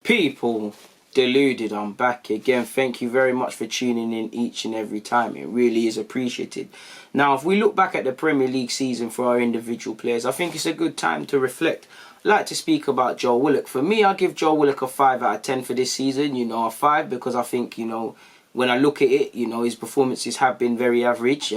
People, Deluded, I'm back again. Thank you very much for tuning in each and every time. It really is appreciated. Now, if we look back at the Premier League season for our individual players, I think it's a good time to reflect. I'd like to speak about Joe Willock. For me, I give Joe Willock a 5 out of 10 for this season. You know, a 5 because I think, when I look at it, his performances have been very average,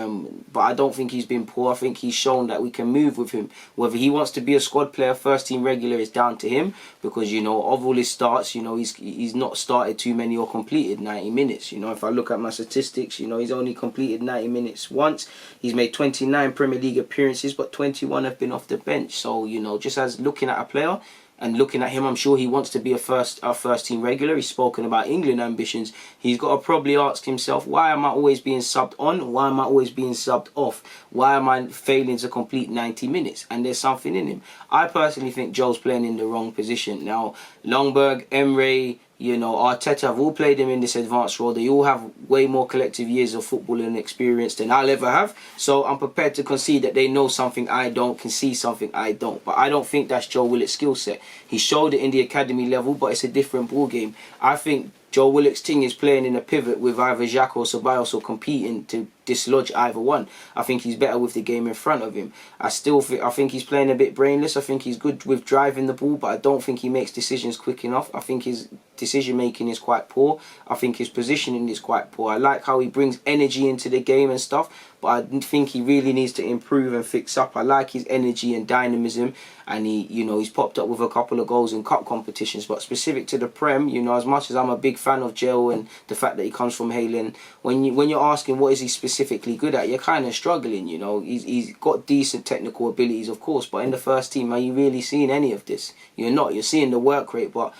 but I don't think he's been poor. I think he's shown that we can move with him. Whether he wants to be a squad player, first team regular is down to him because, of all his starts, he's not started too many or completed 90 minutes. If I look at my statistics, he's only completed 90 minutes once. He's made 29 Premier League appearances, but 21 have been off the bench. So, just as looking at a player, and looking at him, I'm sure he wants to be a first team regular. He's spoken about England ambitions. He's got to probably ask himself, why am I always being subbed on? Why am I always being subbed off? Why am I failing to complete 90 minutes? And there's something in him. I personally think Joe's playing in the wrong position. Now, Longberg, Emre, Arteta have all played him in this advanced role. They all have way more collective years of footballing experience than I'll ever have. So I'm prepared to concede that they know something I don't, can see something I don't. But I don't think that's Joe Willock's skill set. He showed it in the academy level, but it's a different ball game. I think Joe Willock's thing is playing in a pivot with either Xhaka or Ceballos or competing to dislodge either one. I think he's better with the game in front of him. I think he's playing a bit brainless. I think he's good with driving the ball, but I don't think he makes decisions quick enough. I think his decision making is quite poor. I think his positioning is quite poor. I like how he brings energy into the game and stuff, but I think he really needs to improve and fix up. I like his energy and dynamism, and he's popped up with a couple of goals in cup competitions. But specific to the Prem, as much as I'm a big fan of Joe and the fact that he comes from Halen, when you're asking what is he specifically good at, you're kind of struggling. He's got decent technical abilities, of course, but in the first team, are you really seeing any of this? You're not. You're seeing the work rate, but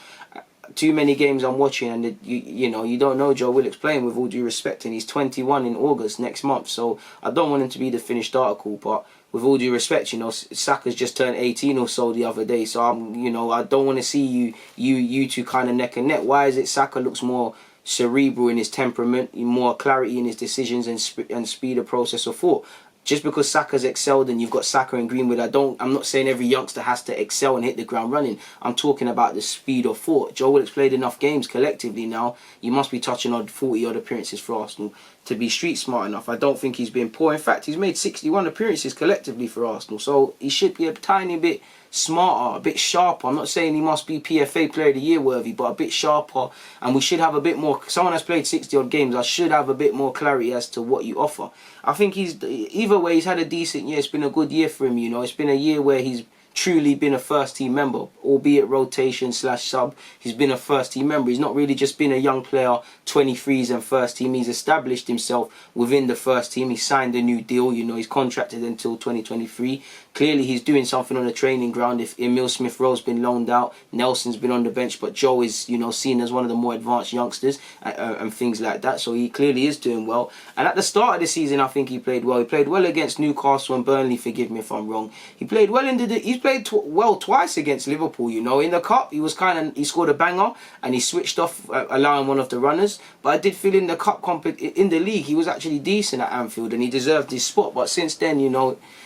too many games I'm watching, and you don't know Joe Willock's playing, with all due respect, and he's 21 in August next month. So I don't want him to be the finished article, but with all due respect, Saka's just turned 18 or so the other day. So I don't want to see you two kind of neck and neck. Why is it Saka looks more cerebral in his temperament, more clarity in his decisions, and speed of process of thought? Just because Saka's excelled and you've got Saka and Greenwood, I'm not saying every youngster has to excel and hit the ground running. I'm talking about the speed of thought. Joe Willock's played enough games collectively now. You must be touching on 40-odd appearances for Arsenal to be street smart enough. I don't think he's been poor. In fact, he's made 61 appearances collectively for Arsenal. So he should be a tiny bit smarter, a bit sharper. I'm not saying he must be PFA Player of the Year worthy, but a bit sharper. And we should have a bit more. Someone that's played 60-odd games, I should have a bit more clarity as to what you offer. I think either way, he's had a decent year. It's been a good year for him. It's been a year where he's truly been a first team member, albeit rotation / sub. He's been a first team member. He's not really just been a young player, 23s and first team. He's established himself within the first team. He signed a new deal. He's contracted until 2023. Clearly, he's doing something on the training ground. If Emil Smith-Rowe's been loaned out, Nelson's been on the bench, but Joe is, seen as one of the more advanced youngsters and things like that. So he clearly is doing well. And at the start of the season, I think he played well. He played well against Newcastle and Burnley. Forgive me if I'm wrong. He played well he's played well twice against Liverpool. In the cup, he scored a banger and he switched off, allowing one of the runners. But I did feel in the cup in the league, he was actually decent at Anfield and he deserved his spot. But since then,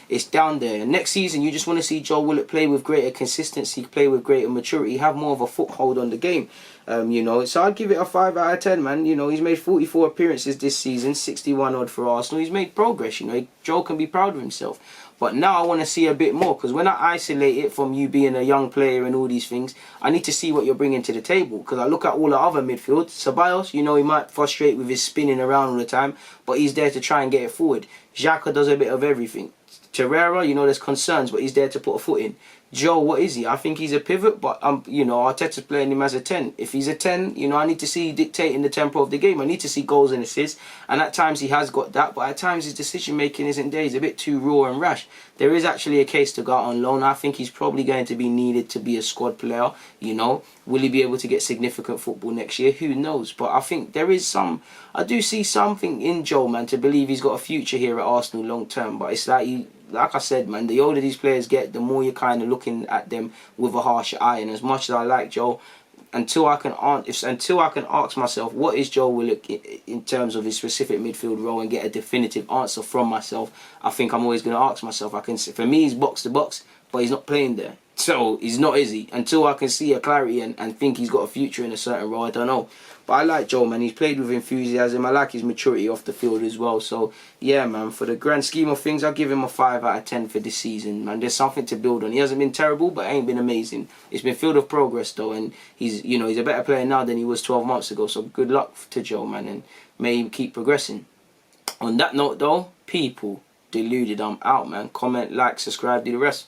it's down there. And next season, you just want to see Joe Willock play with greater consistency, play with greater maturity, have more of a foothold on the game. So I'd give it a 5 out of 10, man. He's made 44 appearances this season, 61 odd for Arsenal. He's made progress. Joe can be proud of himself. But now I want to see a bit more, because when I isolate it from you being a young player and all these things, I need to see what you're bringing to the table. Because I look at all the other midfield. Ceballos, he might frustrate with his spinning around all the time, but he's there to try and get it forward. Xhaka does a bit of everything. Torreira, there's concerns, but he's there to put a foot in. Joe, what is he? I think he's a pivot, but Arteta's playing him as a 10. If he's a 10, I need to see he dictating the tempo of the game. I need to see goals and assists, and at times he has got that, but at times his decision making isn't there. He's a bit too raw and rash. There is actually a case to go out on loan. I think he's probably going to be needed to be a squad player. Will he be able to get significant football next year? Who knows? But I think I do see something in Joe, man, to believe he's got a future here at Arsenal long term. But it's like I said, man, the older these players get, the more you're kind of looking at them with a harsher eye. And as much as I like Joe, until I can ask myself what is Joe Willock in terms of his specific midfield role and get a definitive answer from myself, I think I'm always going to ask myself. For me, he's box to box, but he's not playing there. So he's not, is he? Until I can see a clarity and think he's got a future in a certain role, I don't know. But I like Joe, man. He's played with enthusiasm. I like his maturity off the field as well. So, yeah, man, for the grand scheme of things, I'll give him a 5 out of 10 for this season, man. There's something to build on. He hasn't been terrible, but ain't been amazing. It's been filled with progress, though, and he's a better player now than he was 12 months ago. So good luck to Joe, man, and may he keep progressing. On that note, though, people, Deluded, I'm out, man. Comment, like, subscribe, do the rest.